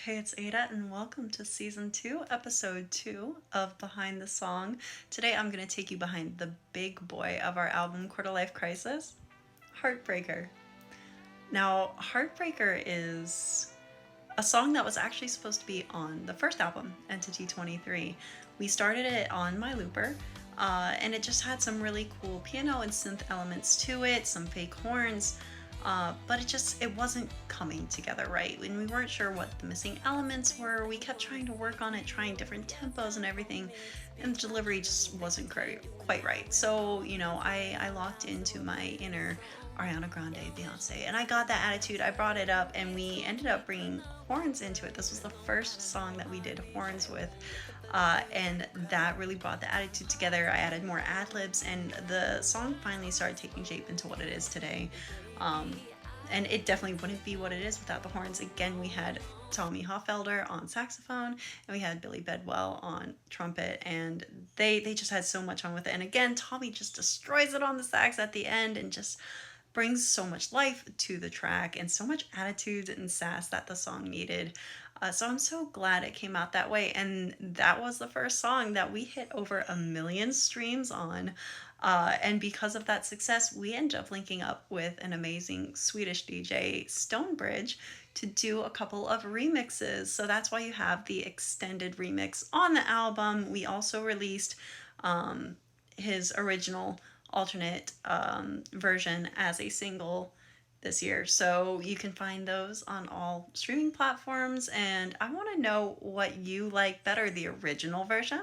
Hey, it's Ada, and welcome to Season 2, Episode 2 of Behind the Song. Today I'm going to take you behind the big boy of our album, Quarter Life Crisis, Heartbreaker. Now, Heartbreaker is a song that was actually supposed to be on the first album, Entity 23. We started it on my looper, and it just had some really cool piano and synth elements to it, some fake horns. But it wasn't coming together right, and we weren't sure what the missing elements were. We kept trying to work on it, trying different tempos and everything, and the delivery just wasn't quite right. So, I locked into my inner Ariana Grande, Beyonce, and I got that attitude. I brought it up, and we ended up bringing horns into it. This was the first song that we did horns with, and that really brought the attitude together. I added more ad-libs, and the song finally started taking shape into what it is today. And it definitely wouldn't be what it is without the horns. Again, we had Tommy Hoffelder on saxophone, and we had Billy Bedwell on trumpet, and they just had so much fun with it. And again, Tommy just destroys it on the sax at the end and just brings so much life to the track and so much attitude and sass that the song needed. So I'm so glad it came out that way. And that was the first song that we hit over 1 million streams on. And because of that success, we ended up linking up with an amazing Swedish DJ, StoneBridge, to do a couple of remixes. So that's why you have the extended remix on the album. We also released his original alternate version as a single this year. So you can find those on all streaming platforms. And I want to know what you like better, the original version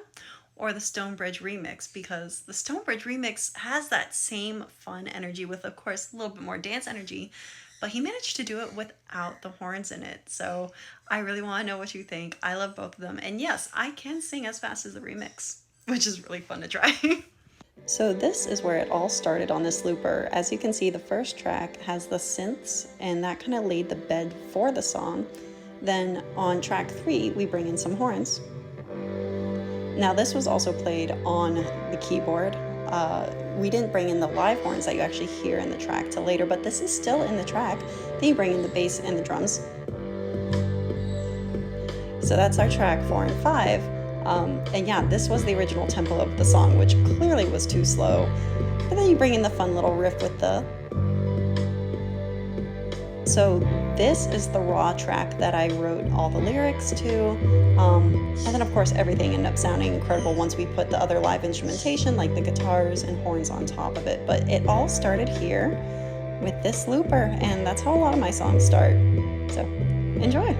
or the StoneBridge remix, because the StoneBridge remix has that same fun energy with, of course, a little bit more dance energy, but he managed to do it without the horns in it. So I really want to know what you think. I love both of them. And yes, I can sing as fast as the remix, which is really fun to try. So this is where it all started on this looper. As you can see, the first track has the synths, and that kind of laid the bed for the song. Then on track 3, we bring in some horns. Now this was also played on the keyboard. We didn't bring in the live horns that you actually hear in the track till later, but this is still in the track. Then you bring in the bass and the drums. So that's our track 4 and 5. And yeah, this was the original tempo of the song, which clearly was too slow. But then you bring in the fun little riff with the... So this is the raw track that I wrote all the lyrics to. And then of course everything ended up sounding incredible once we put the other live instrumentation like the guitars and horns on top of it. But it all started here with this looper, and that's how a lot of my songs start. So enjoy.